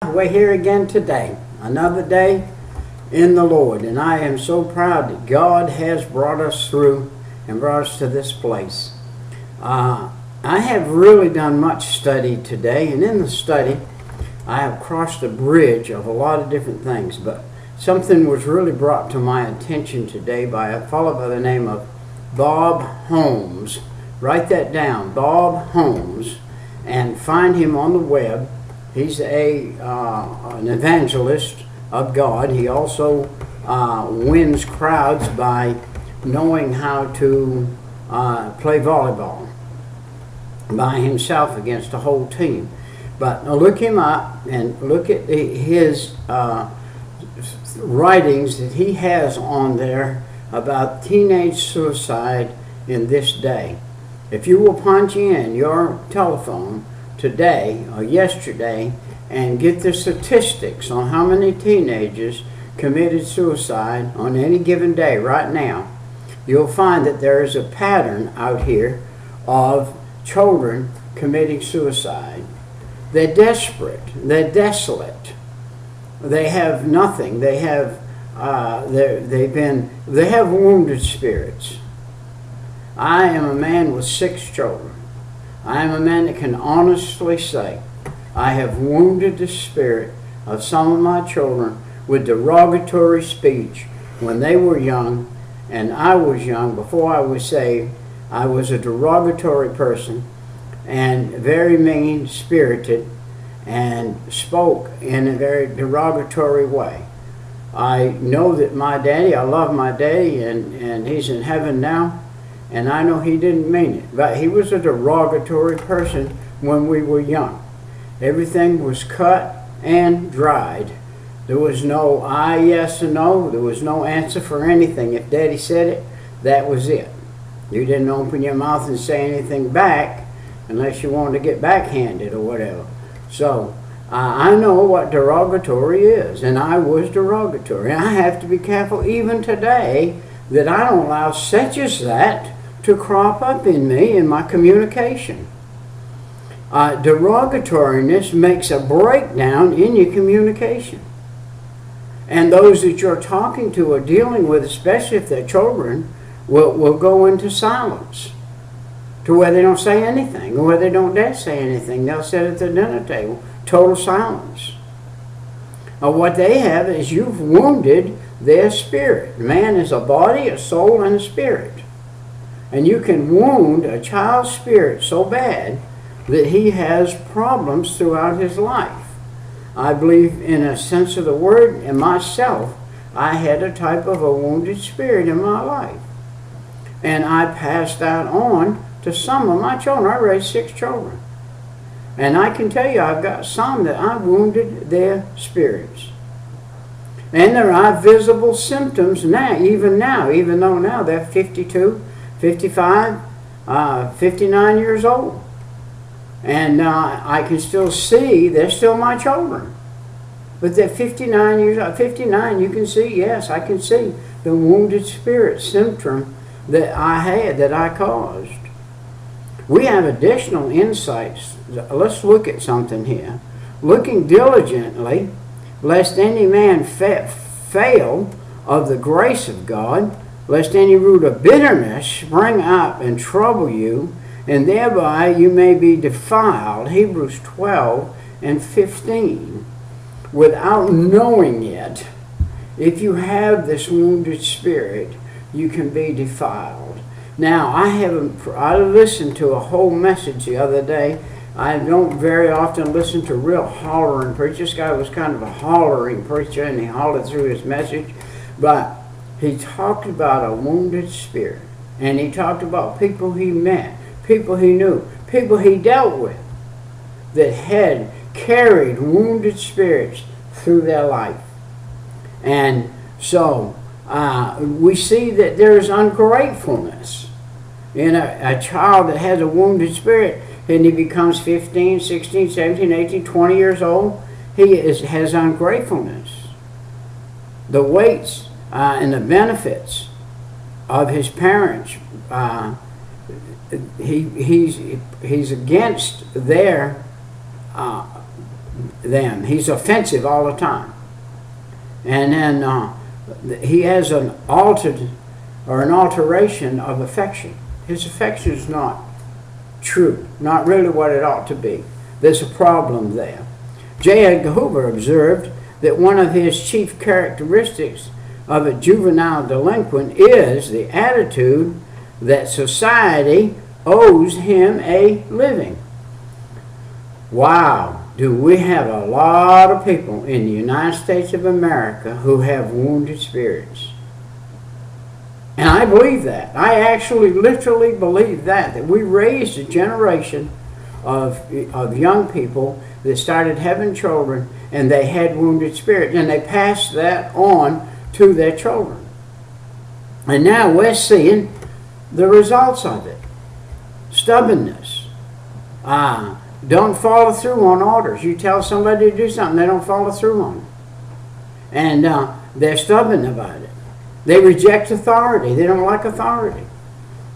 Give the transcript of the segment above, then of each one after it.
We're here again today, another day in the Lord, and I am so proud that God has brought us through and brought us to this place. I have really done much study today, and in the study I have crossed a bridge of a lot of different things, but something was really brought to my attention today by a fellow by the name of Bob Holmes. Write that down, Bob Holmes, and find him on the web. He's an evangelist of God. He also wins crowds by knowing how to play volleyball by himself against a whole team. But look him up and look at his writings that he has on there about teenage suicide in this day. If you will punch in your telephone today or yesterday and get the statistics on how many teenagers committed suicide on any given day right now, you'll find that there is a pattern out here of children committing suicide. They're desperate, they're desolate, they have nothing, they have wounded spirits. I am a man with 6 children. I am a man that can honestly say I have wounded the spirit of some of my children with derogatory speech when they were young and I was young. Before I was saved, I was a derogatory person and very mean-spirited and spoke in a very derogatory way. I know that my daddy, I love my daddy, and he's in heaven now. And I know he didn't mean it, but he was a derogatory person when we were young. Everything was cut and dried. There was no aye, yes, and no. There was no answer for anything. If Daddy said it, that was it. You didn't open your mouth and say anything back unless you wanted to get backhanded or whatever. So I know what derogatory is, and I was derogatory. I have to be careful even today that I don't allow such as that to crop up in me in my communication. Derogatoriness makes a breakdown in your communication. And those that you're talking to or dealing with, especially if they're children, will go into silence to where they don't say anything or where they don't dare say anything. They'll sit at the dinner table, total silence. What they have is you've wounded their spirit. Man is a body, a soul, and a spirit. And you can wound a child's spirit so bad that he has problems throughout his life. I believe in a sense of the word, in myself, I had a type of a wounded spirit in my life. And I passed that on to some of my children. I raised 6 children. And I can tell you I've got some that I wounded their spirits. And there are visible symptoms now, even though now they're 52, 55, 59 years old. And I can still see they're still my children. But they're 59 years old. 59, you can see, yes, I can see the wounded spirit symptom that I had, that I caused. We have additional insights. Let's look at something here. Looking diligently, lest any man fail of the grace of God, lest any root of bitterness spring up and trouble you, and thereby you may be defiled. Hebrews 12 and 15. Without knowing it, if you have this wounded spirit, you can be defiled. Now, I listened to a whole message the other day. I don't very often listen to real hollering preachers. This guy was kind of a hollering preacher, and he hollered through his message. But he talked about a wounded spirit. And he talked about people he met, people he knew, people he dealt with that had carried wounded spirits through their life. And so we see that there's ungratefulness in a child that has a wounded spirit. And he becomes 15, 16, 17, 18, 20 years old, he has ungratefulness. The weights and the benefits of his parents, he's against their them. He's offensive all the time. And then he has an alteration of affection. His affection is not true, not really what it ought to be. There's a problem there. J. Edgar Hoover observed that one of his chief characteristics of a juvenile delinquent is the attitude that society owes him a living. Wow, do we have a lot of people in the United States of America who have wounded spirits. And I believe that. I actually literally believe that we raised a generation of young people that started having children and they had wounded spirits, and they passed that on to their children. And now we're seeing the results of it. Stubbornness. Don't follow through on orders. You tell somebody to do something, they don't follow through on it. And they're stubborn about it. They reject authority. They don't like authority.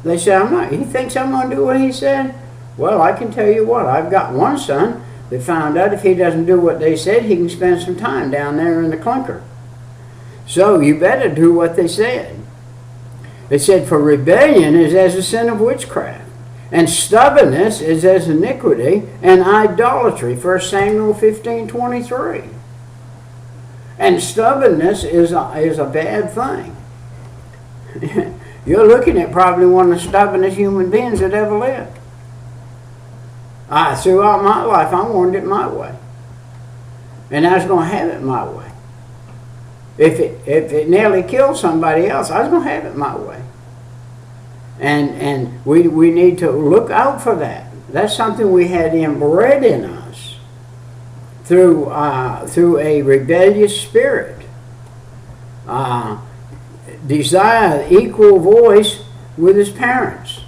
They say, he thinks I'm going to do what he said? Well, I can tell you what, I've got one son that found out if he doesn't do what they said, he can spend some time down there in the clunker. So you better do what they said. It said, for rebellion is as a sin of witchcraft, and stubbornness is as iniquity and idolatry. 1 Samuel 15:23. And stubbornness is a bad thing. You're looking at probably one of the stubbornest human beings that ever lived. Throughout my life, I wanted it my way. And I was going to have it my way. If it nearly killed somebody else, I was going to have it my way. And we need to look out for that. That's something we had inbred in us through a rebellious spirit. Desire equal voice with his parents.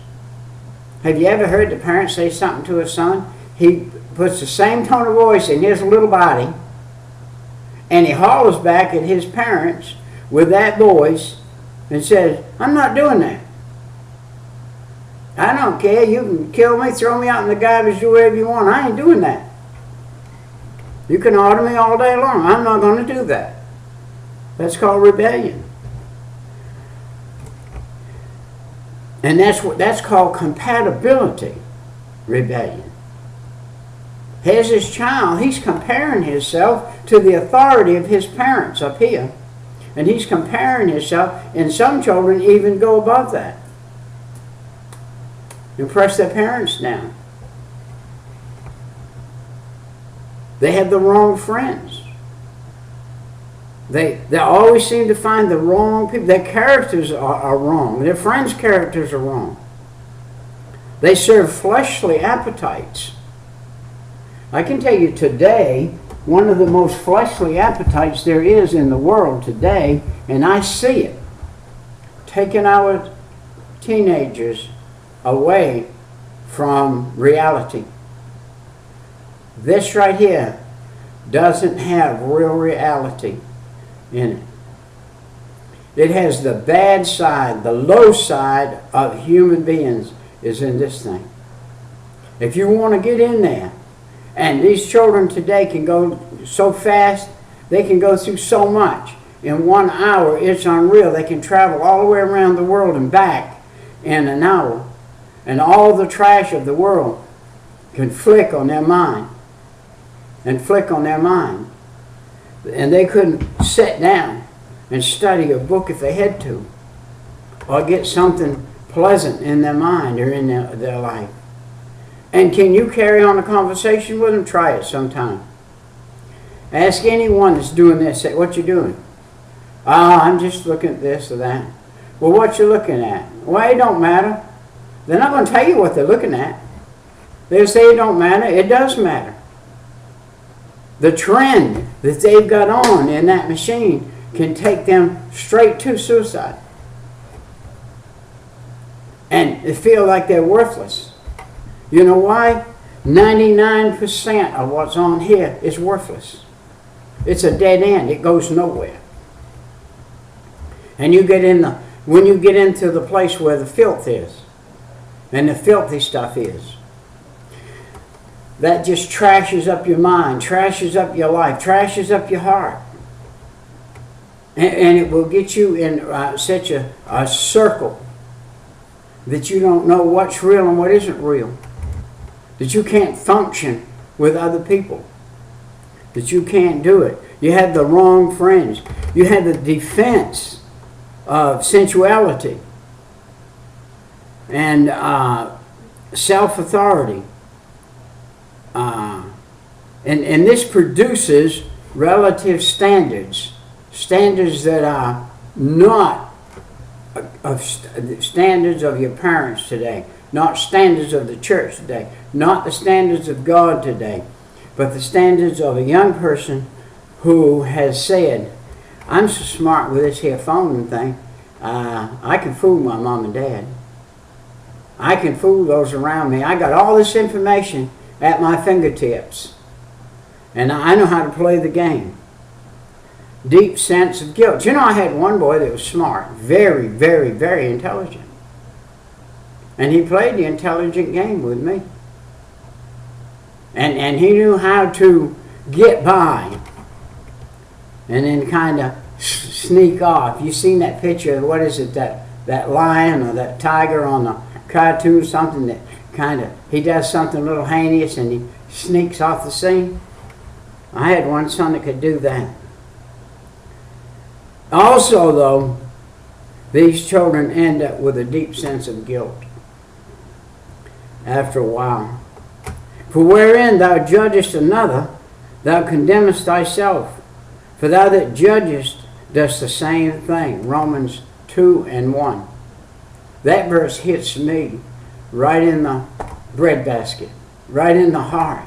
Have you ever heard the parent say something to a son? He puts the same tone of voice in his little body, and he hollers back at his parents with that voice and says, I'm not doing that. I don't care. You can kill me, throw me out in the garbage, do whatever you want. I ain't doing that. You can order me all day long. I'm not going to do that. That's called rebellion. And that's called compatibility rebellion. Here's his child. He's comparing himself to the authority of his parents up here. And he's comparing himself, and some children even go above that. And press their parents down. They have the wrong friends. They always seem to find the wrong people. Their characters are wrong. Their friends' characters are wrong. They serve fleshly appetites. I can tell you today, one of the most fleshly appetites there is in the world today, and I see it, taking our teenagers away from reality. This right here doesn't have real reality in it. It has the bad side, the low side of human beings is in this thing. If you want to get in there, and these children today can go so fast, they can go through so much. In 1 hour, it's unreal. They can travel all the way around the world and back in an hour. And all the trash of the world can flick on their mind. And flick on their mind. And they couldn't sit down and study a book if they had to, or get something pleasant in their mind or in their life. And can you carry on a conversation with them? Try it sometime. Ask anyone that's doing this, say, what you doing? I'm just looking at this or that. Well, what you looking at? Well, it don't matter. They're not going to tell you what they're looking at. They'll say it don't matter. It does matter. The trend that they've got on in that machine can take them straight to suicide. And they feel like they're worthless. You know why? 99% of what's on here is worthless. It's a dead end. It goes nowhere. And when you get into the place where the filth is, and the filthy stuff is, that just trashes up your mind, trashes up your life, trashes up your heart. And it will get you in such a circle that you don't know what's real and what isn't real. That you can't function with other people. That you can't do it. You have the wrong friends. You have the defense of sensuality and self-authority. And this produces relative standards. Standards that are not standards of your parents today, not standards of the church today, not the standards of God today, but the standards of a young person who has said, I'm so smart with this here phone thing, I can fool my mom and dad. I can fool those around me. I got all this information at my fingertips, and I know how to play the game. Deep sense of guilt. You know, I had one boy that was smart, very, very, very intelligent. And he played the intelligent game with me. And he knew how to get by and then kind of sneak off. You seen that picture of, what is it, that lion or that tiger on the cartoon, something that kind of, he does something a little heinous and he sneaks off the scene? I had one son that could do that. Also, though, these children end up with a deep sense of guilt after a while. For wherein thou judgest another, thou condemnest thyself. For thou that judgest dost the same thing. Romans 2:1. That verse hits me right in the breadbasket, right in the heart.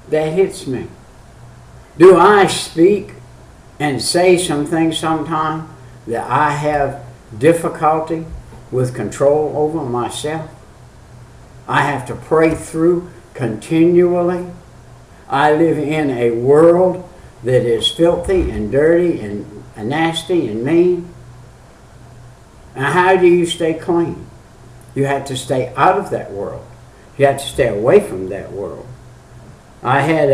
That hits me. Do I speak and say some things sometimes that I have difficulty with control over myself? I have to pray through continually. I live in a world that is filthy and dirty and nasty and mean. And how do you stay clean? You have to stay out of that world. You have to stay away from that world. I had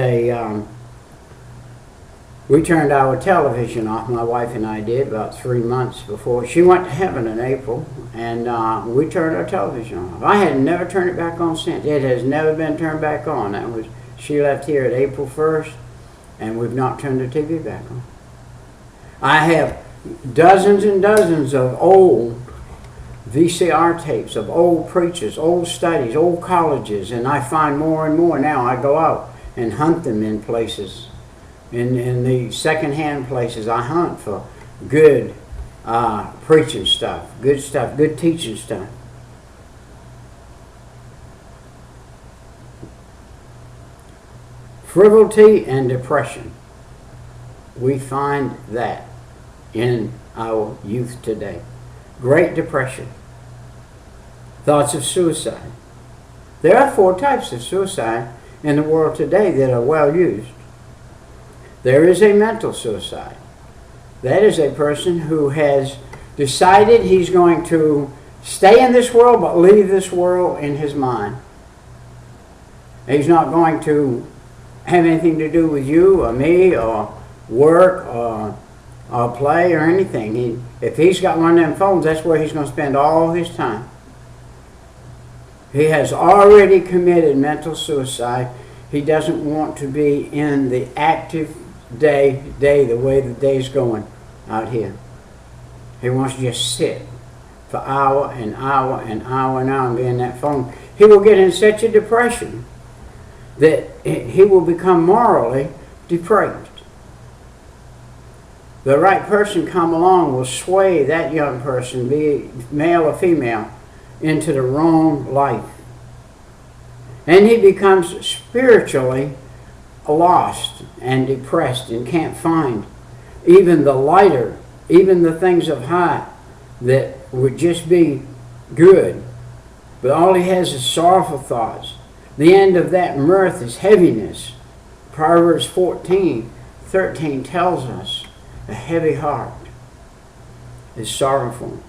we turned our television off, my wife and I did, about 3 months before. She went to heaven in April, and we turned our television off. I had never turned it back on since. It has never been turned back on. That was, she left here at April 1st, and we've not turned the TV back on. I have dozens and dozens of old VCR tapes of old preachers, old studies, old colleges, and I find more and more now. I go out and hunt them in places. In the second-hand places, I hunt for good preaching stuff, good teaching stuff. Frivolity and depression. We find that in our youth today. Great depression. Thoughts of suicide. There are 4 types of suicide in the world today that are well used. There is a mental suicide. That is a person who has decided he's going to stay in this world but leave this world in his mind. He's not going to have anything to do with you or me or work or play or anything. If he's got one of them phones, that's where he's going to spend all his time. He has already committed mental suicide. He doesn't want to be in the active day the way the day's going out here. He wants to just sit for hour and hour and hour and hour and be in that phone. He will get in such a depression that he will become morally depraved. The right person come along will sway that young person, be male or female, into the wrong life. And he becomes spiritually lost and depressed and can't find even the lighter, even the things of high that would just be good. But all he has is sorrowful thoughts. The end of that mirth is heaviness. Proverbs 14:13 tells us a heavy heart is sorrowful.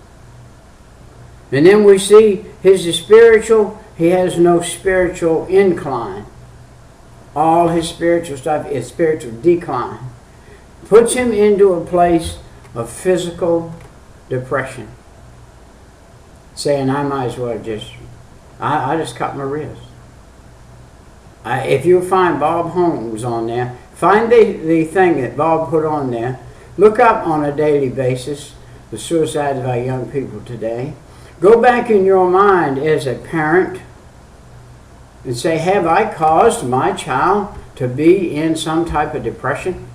And then we see his spiritual, he has no spiritual incline. all his spiritual stuff is spiritual decline. Puts him into a place of physical depression. Saying, I might as well I just cut my wrist. If you find Bob Holmes on there, find the thing that Bob put on there. Look up on a daily basis the suicide of our young people today. Go back in your mind as a parent and say, have I caused my child to be in some type of depression?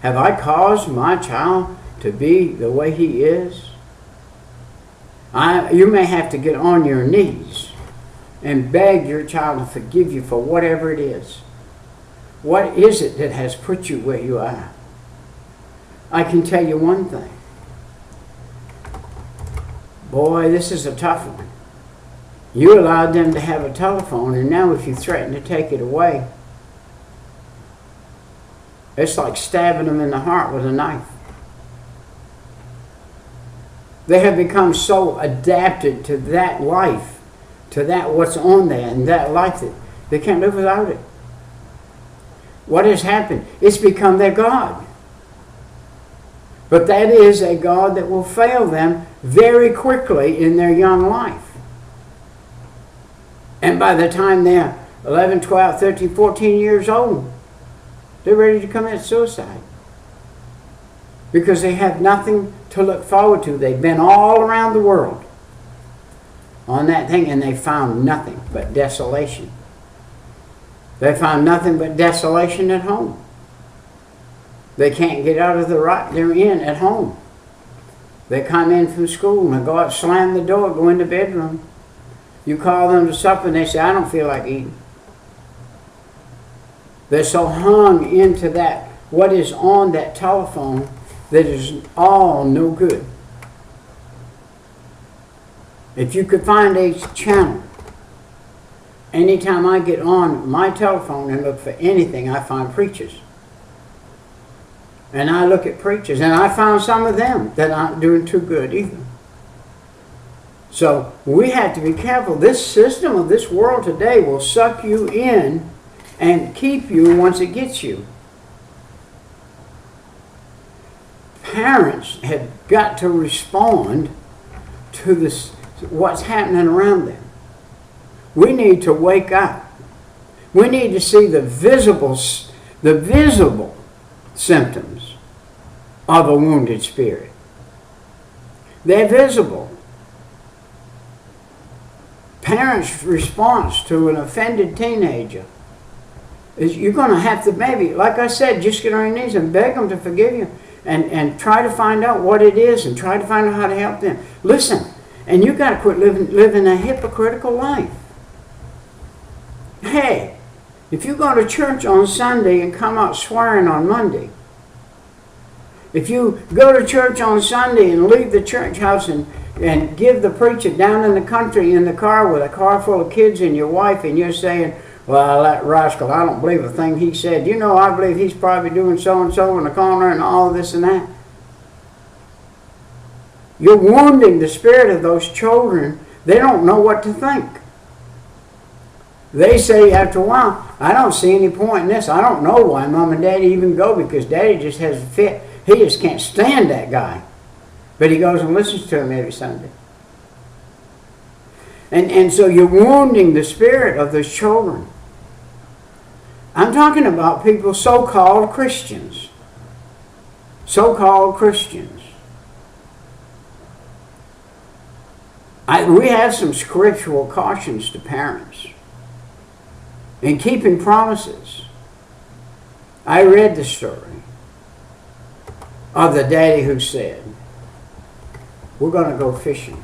Have I caused my child to be the way he is? You may have to get on your knees and beg your child to forgive you for whatever it is. What is it that has put you where you are? I can tell you one thing. Boy, this is a tough one. You allowed them to have a telephone, and now if you threaten to take it away, it's like stabbing them in the heart with a knife. They have become so adapted to that life, to that what's on there, and that life that they can't live without it. What has happened? It's become their God. But that is a God that will fail them very quickly in their young life. And by the time they're 11, 12, 13, 14 years old, they're ready to commit suicide. Because they have nothing to look forward to. They've been all around the world on that thing, and they found nothing but desolation. They found nothing but desolation at home. They can't get out of the rut they're in at home. They come in from school and go out, slam the door, go in the bedroom. You call them to supper and they say, I don't feel like eating. They're so hung into that, what is on that telephone, that is all no good. If you could find a channel, anytime I get on my telephone and look for anything, I find preachers. And I look at preachers, and I found some of them that aren't doing too good either. So we have to be careful. This system of this world today will suck you in and keep you once it gets you. Parents have got to respond to this, what's happening around them. We need to wake up. We need to see the visible symptoms of a wounded spirit. They're visible. Parents' response to an offended teenager is you're going to have to maybe, like I said, just get on your knees and beg them to forgive you and try to find out what it is and try to find out how to help them. Listen, and you've got to quit living a hypocritical life. Hey, if you go to church on Sunday and come out swearing on Monday, if you go to church on Sunday and leave the church house and give the preacher down in the country in the car with a car full of kids and your wife, and you're saying, well, that rascal, I don't believe a thing he said. You know, I believe he's probably doing so-and-so in the corner and all this and that. You're wounding the spirit of those children. They don't know what to think. They say after a while, I don't see any point in this. I don't know why Mom and Daddy even go, because Daddy just has a fit. He just can't stand that guy. But he goes and listens to him every Sunday. And so you're wounding the spirit of those children. I'm talking about people, so-called Christians. So-called Christians. We have some scriptural cautions to parents in keeping promises. I read the story of the daddy who said, we're going to go fishing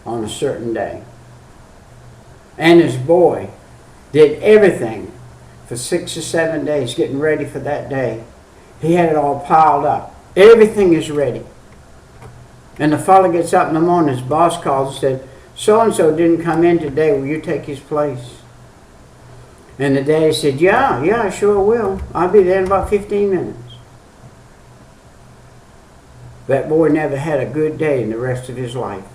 on a certain day. And his boy did everything for 6 or 7 days getting ready for that day. He had it all piled up. Everything is ready. And the fellow gets up in the morning, his boss calls and said, so-and-so didn't come in today, will you take his place? And the daddy said, yeah, I sure will. I'll be there in about 15 minutes. That boy never had a good day in the rest of his life.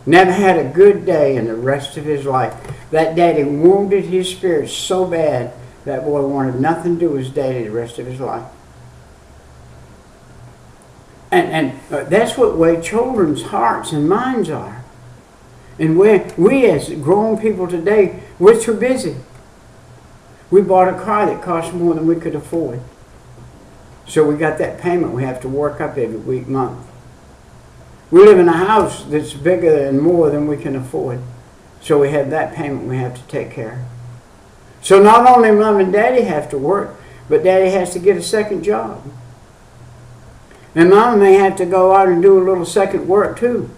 Never had a good day in the rest of his life. That daddy wounded his spirit so bad that boy wanted nothing to do with his daddy the rest of his life. And that's what way children's hearts and minds are. And we as grown people today, we're too busy. We bought a car that cost more than we could afford. So we got that payment we have to work up every week, month. We live in a house that's bigger and more than we can afford. So we have that payment we have to take care of. So not only mom and daddy have to work, but daddy has to get a second job. And mom may have to go out and do a little second work too.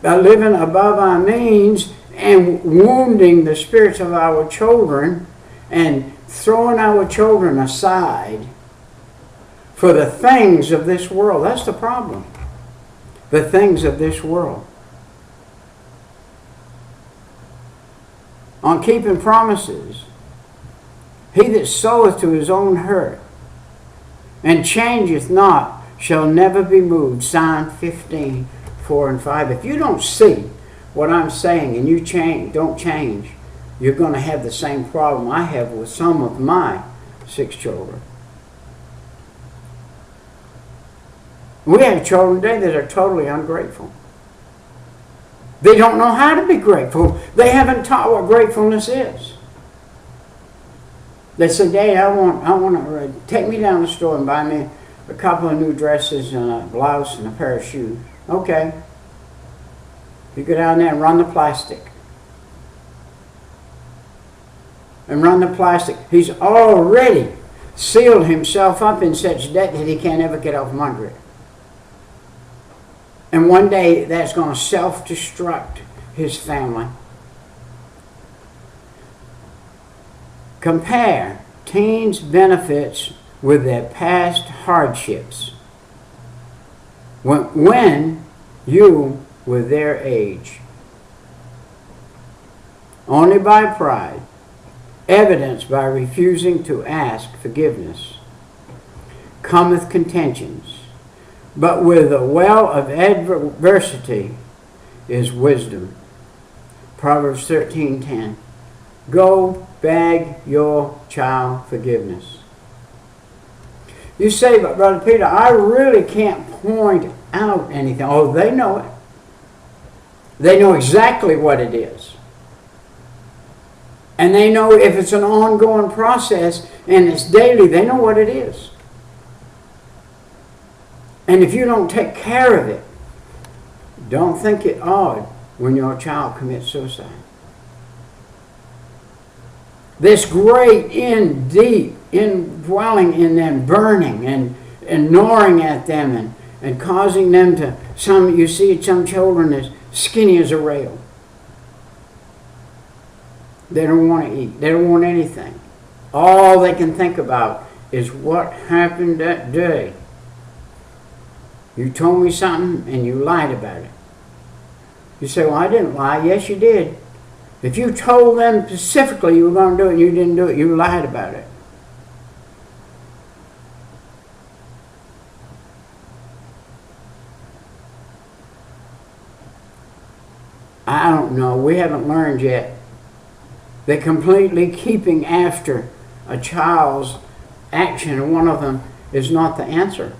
By living above our means and wounding the spirits of our children and throwing our children aside for the things of this world. That's the problem. The things of this world. On keeping promises, he that soweth to his own hurt and changeth not shall never be moved. Psalm 15, 4 and 5. If you don't see what I'm saying and you don't change, you're going to have the same problem I have with some of my 6 children. We have children today that are totally ungrateful. They don't know how to be grateful. They haven't taught what gratefulness is. They say, Dad, I want to take me down the store and buy me a couple of new dresses and a blouse and a pair of shoes. Okay. You go down there and run the plastic. And run the plastic. He's already sealed himself up in such debt that he can't ever get out from under it. And one day that's going to self-destruct his family. Compare teens' benefits with their past hardships when you were their age. Only by pride, evidenced by refusing to ask forgiveness, cometh contentions. But with a well of adversity is wisdom. Proverbs 13:10. Go beg your child forgiveness. You say, but Brother Peter, I really can't point out anything. Oh, they know it. They know exactly what it is. And they know if it's an ongoing process and it's daily, they know what it is. And if you don't take care of it, don't think it odd when your child commits suicide. This great deep indwelling in them, burning and gnawing at them and causing them to, you see some children as skinny as a rail. They don't want to eat. They don't want anything. All they can think about is what happened that day. You told me something and you lied about it. You say, well, I didn't lie. Yes, you did. If you told them specifically you were going to do it and you didn't do it, you lied about it. I don't know. We haven't learned yet. They're completely keeping after a child's action, and one of them is not the answer.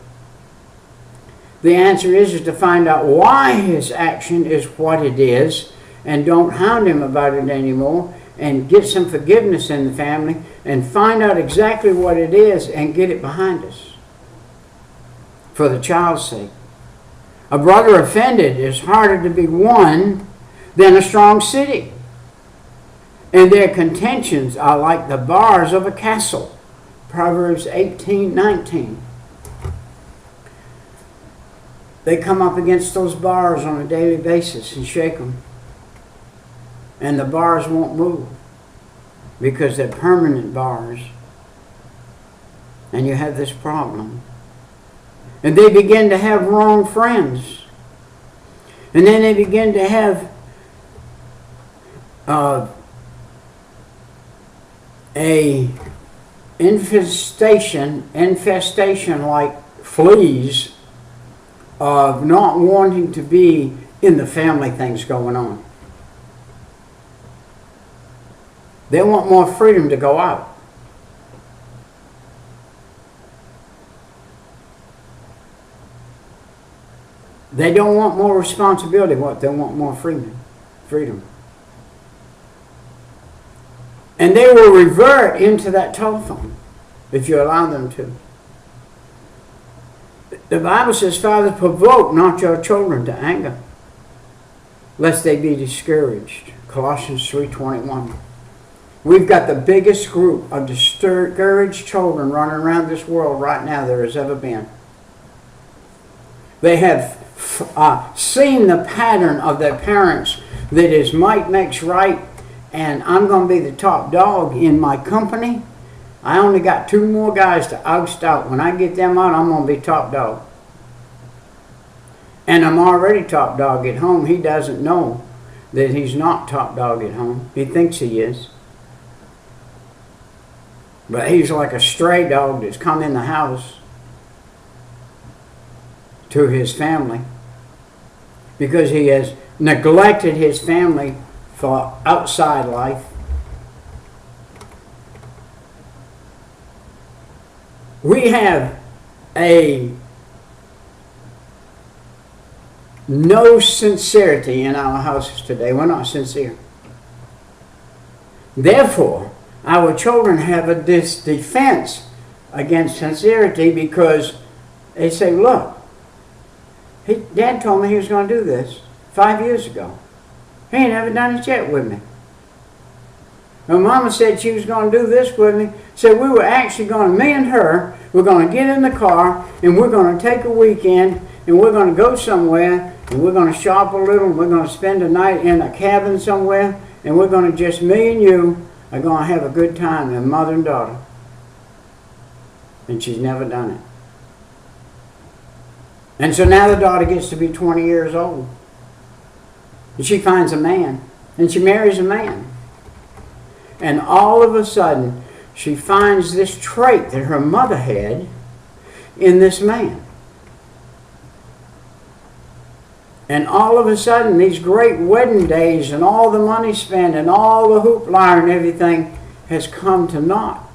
The answer is to find out why his action is what it is, and don't hound him about it anymore, and get some forgiveness in the family, and find out exactly what it is and get it behind us for the child's sake. A brother offended is harder to be won than a strong city, and their contentions are like the bars of a castle. Proverbs 18:19. They come up against those bars on a daily basis and shake them. And the bars won't move because they're permanent bars. And you have this problem. And they begin to have wrong friends. And then they begin to have a infestation like fleas of not wanting to be in the family things going on. They want more freedom to go out. They don't want more responsibility. What? They want more freedom. And they will revert into that telephone if you allow them to. The Bible says, "Fathers, provoke not your children to anger, lest they be discouraged." Colossians 3:21. We've got the biggest group of discouraged children running around this world right now there has ever been. They have seen the pattern of their parents that is might makes right, and I'm going to be the top dog in my company. I only got 2 more guys to oust out. When I get them out, I'm going to be top dog. And I'm already top dog at home. He doesn't know that he's not top dog at home. He thinks he is. But he's like a stray dog that's come in the house to his family because he has neglected his family for outside life. We have no sincerity in our houses today. We're not sincere. Therefore, our children have this defense against sincerity because they say, look, Dad told me he was going to do this 5 years ago. He ain't never done it yet with me. And Mama said she was going to do this with me. So we were actually going to, me and her, we're going to get in the car and we're going to take a weekend and we're going to go somewhere and we're going to shop a little and we're going to spend a night in a cabin somewhere and we're going to just, me and you, are going to have a good time, and mother and daughter. And she's never done it. And so now the daughter gets to be 20 years old. And she finds a man. And she marries a man. And all of a sudden, she finds this trait that her mother had in this man. And all of a sudden, these great wedding days and all the money spent and all the hoopla and everything has come to naught.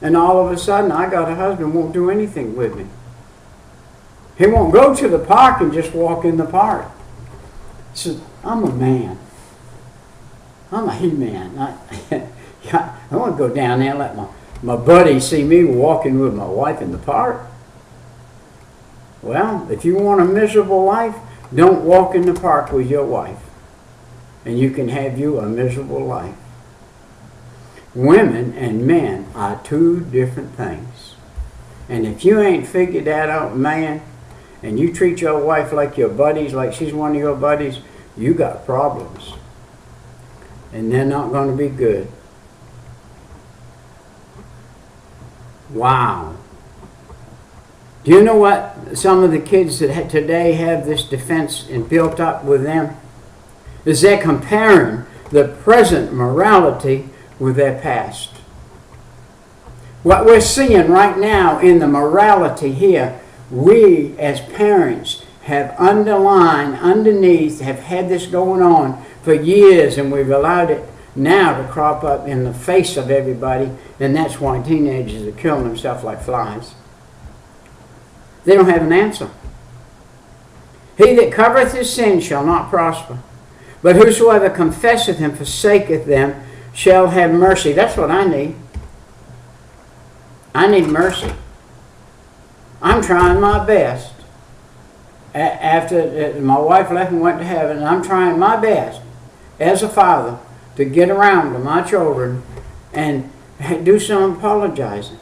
And all of a sudden, I got a husband who won't do anything with me. He won't go to the park and just walk in the park. He says, I'm a man. I'm a he-man. I want to go down there and let my buddy see me walking with my wife in the park. Well, if you want a miserable life, don't walk in the park with your wife. And you can have you a miserable life. Women and men are 2 different things. And if you ain't figured that out, man, and you treat your wife like your buddies, like she's one of your buddies, you got problems. And they're not going to be good. Wow. Do you know what some of the kids that today have this defense and built up with them? Is they're comparing the present morality with their past. What we're seeing right now in the morality here, we as parents have underneath, have had this going on for years, and we've allowed it now to crop up in the face of everybody, and that's why teenagers are killing themselves like flies. They don't have an answer. He that covereth his sin shall not prosper, but whosoever confesseth and forsaketh them shall have mercy. That's what I need. I need mercy. I'm trying my best. After my wife left and went to heaven, I'm trying my best as a father to get around to my children and do some apologizing.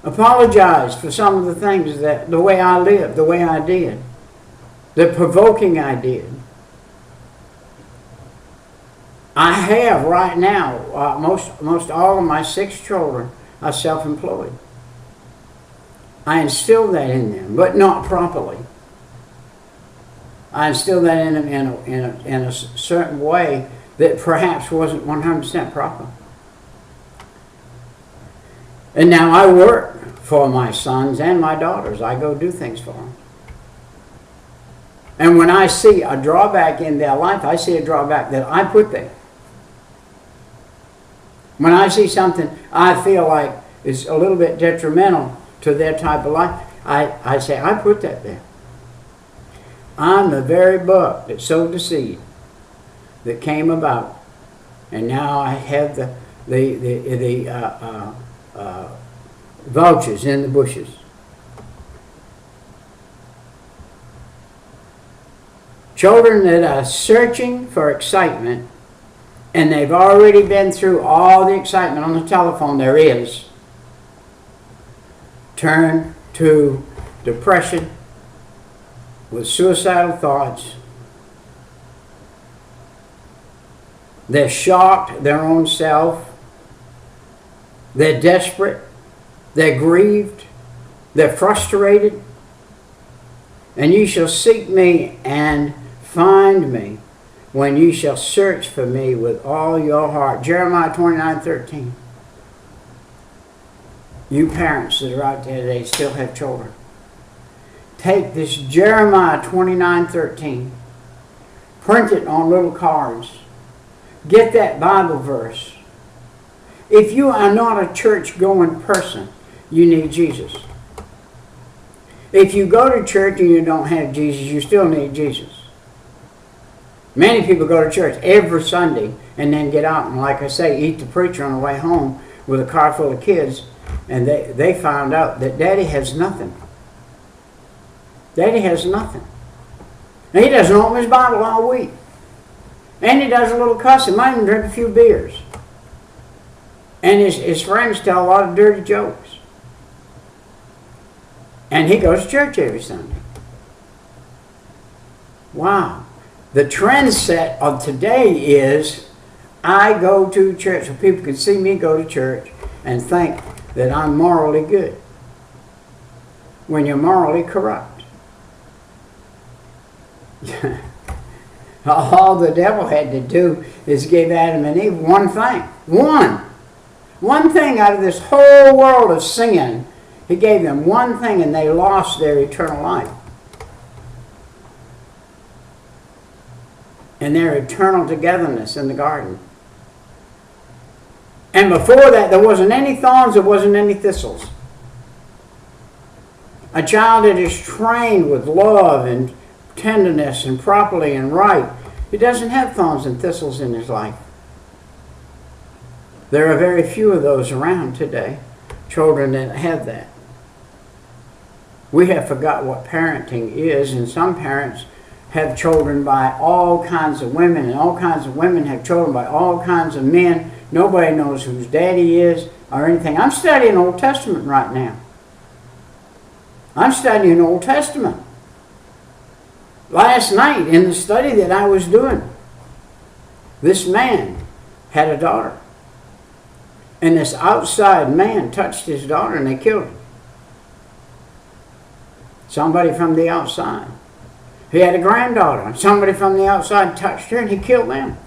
Apologize for some of the things that, the way I lived, the way I did, the provoking I did. I have right now, most all of my 6 children are self-employed. I instill that in them, but not properly. I instill that in them in a certain way that perhaps wasn't 100% proper. And now I work for my sons and my daughters. I go do things for them. And when I see a drawback in their life, I see a drawback that I put there. When I see something I feel like is a little bit detrimental to their type of life, I say, I put that there. I'm the very buck that sowed the seed that came about. And now I have the vultures in the bushes. Children that are searching for excitement, and they've already been through all the excitement on the telephone there is, turn to depression with suicidal thoughts. They're shocked their own self. They're desperate. They're grieved. They're frustrated. And you shall seek me and find me when you shall search for me with all your heart. Jeremiah 29:13. You parents that are out there today still have children. Take this Jeremiah 29:13. Print it on little cards. Get that Bible verse. If you are not a church-going person, you need Jesus. If you go to church and you don't have Jesus, you still need Jesus. Many people go to church every Sunday and then get out and, like I say, eat the preacher on the way home with a car full of kids, and they found out that Daddy has nothing. Daddy has nothing. And he doesn't open his Bible all week. And he does a little cussing. Might even drink a few beers. And his friends tell a lot of dirty jokes. And he goes to church every Sunday. Wow. The trend set of today is I go to church so people can see me go to church and think that I'm morally good when you're morally corrupt. All the devil had to do is give Adam and Eve one thing. One thing out of this whole world of sin. He gave them one thing and they lost their eternal life. And their eternal togetherness in the garden. And before that, there wasn't any thorns, there wasn't any thistles. A child that is trained with love and tenderness and properly and right, he doesn't have thorns and thistles in his life. There are very few of those around today, children that have that. We have forgot what parenting is, and some parents have children by all kinds of women, and all kinds of women have children by all kinds of men. Nobody knows whose daddy is or anything. I'm studying Old Testament right now. I'm studying Old Testament. Last night, in the study that I was doing, this man had a daughter. And this outside man touched his daughter and they killed him. Somebody from the outside. He had a granddaughter, and somebody from the outside touched her and he killed them.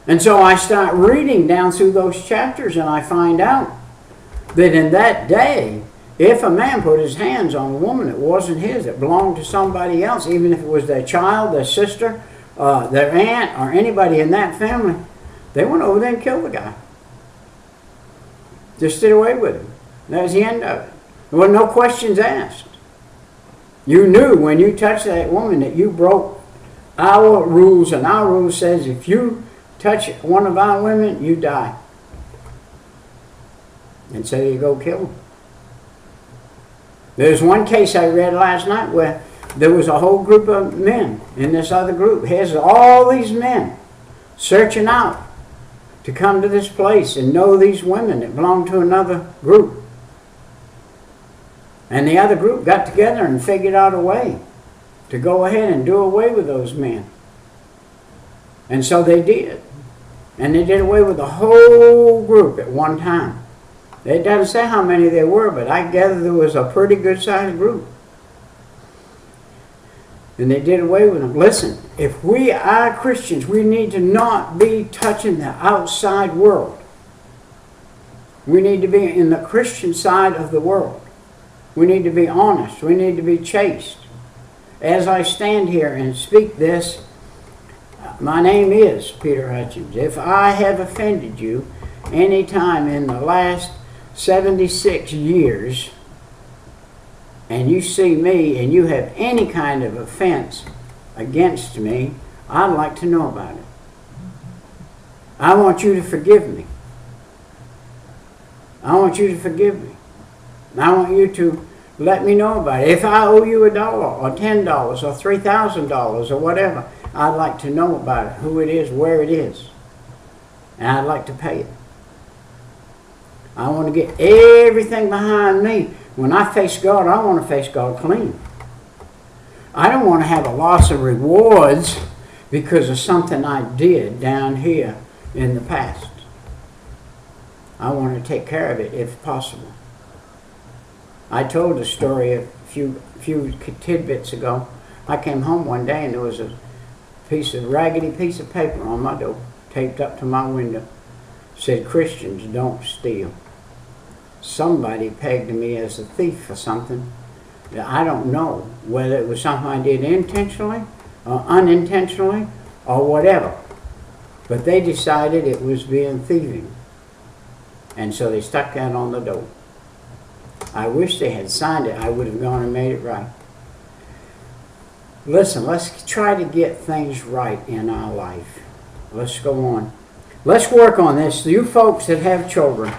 And so I start reading down through those chapters and I find out that in that day, if a man put his hands on a woman that wasn't his, that belonged to somebody else, even if it was their child, their sister, their aunt, or anybody in that family, they went over there and killed the guy. Just did away with him. That was the end of it. There were no questions asked. You knew when you touched that woman that you broke our rules, and our rule says if you touch one of our women, you die. And so you go kill them. There's one case I read last night where there was a whole group of men in this other group. Here's all these men searching out to come to this place and know these women that belong to another group. And the other group got together and figured out a way to go ahead and do away with those men. And so they did. And they did away with the whole group at one time. It doesn't say how many there were, but I gather there was a pretty good-sized group. And they did away with them. Listen, if we are Christians, we need to not be touching the outside world. We need to be in the Christian side of the world. We need to be honest. We need to be chaste. As I stand here and speak this, my name is Peter Hutchins. If I have offended you any time in the last 76 years, and you see me and you have any kind of offense against me, I'd like to know about it. I want you to forgive me. I want you to forgive me. I want you to let me know about it. If I owe you $1 or $10 or $3,000 or whatever, I'd like to know about it, who it is, where it is. And I'd like to pay it. I want to get everything behind me. When I face God, I want to face God clean. I don't want to have a loss of rewards because of something I did down here in the past. I want to take care of it if possible. I told a story a few tidbits ago. I came home one day and there was a raggedy piece of paper on my door, taped up to my window. It said, "Christians don't steal." Somebody pegged me as a thief for something that I don't know whether it was something I did intentionally or unintentionally or whatever. But they decided it was being thieving. And so they stuck that on the door. I wish they had signed it. I would have gone and made it right. Listen, let's try to get things right in our life. Let's go on. Let's work on this. You folks that have children,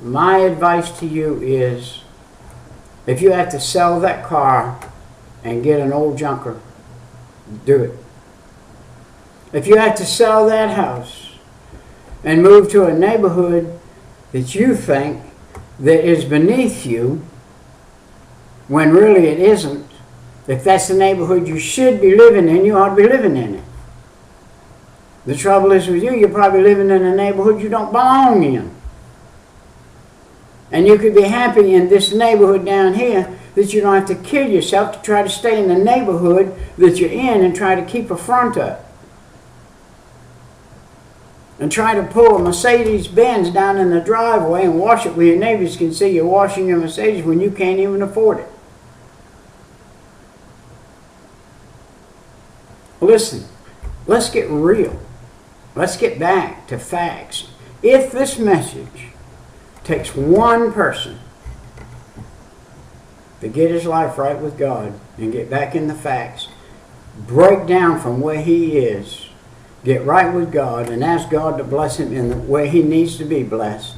my advice to you is, if you have to sell that car and get an old junker, do it. If you have to sell that house and move to a neighborhood that you think that is beneath you, when really it isn't, if that's the neighborhood you should be living in, you ought to be living in it. The trouble is with you, you're probably living in a neighborhood you don't belong in. And you could be happy in this neighborhood down here that you don't have to kill yourself to try to stay in the neighborhood that you're in and try to keep a front up. And try to pull a Mercedes Benz down in the driveway and wash it where your neighbors can see you're washing your Mercedes when you can't even afford it. Listen, let's get real. Let's get back to facts. If this message takes one person to get his life right with God and get back in the facts, break down from where he is, get right with God and ask God to bless him in the way he needs to be blessed,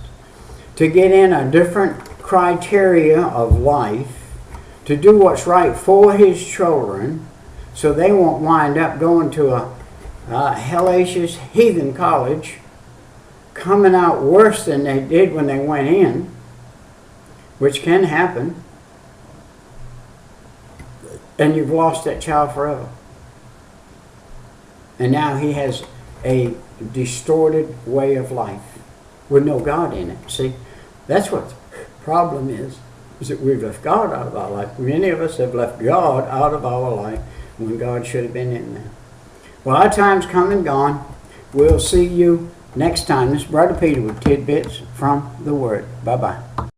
to get in a different criteria of life, to do what's right for his children so they won't wind up going to a hellacious heathen college, coming out worse than they did when they went in, which can happen, and you've lost that child forever. And now he has a distorted way of life with no God in it. See, that's what the problem is that we've left God out of our life. Many of us have left God out of our life when God should have been in there. Well, our time's come and gone. We'll see you next time. This is Brother Peter with tidbits from the Word. Bye-bye.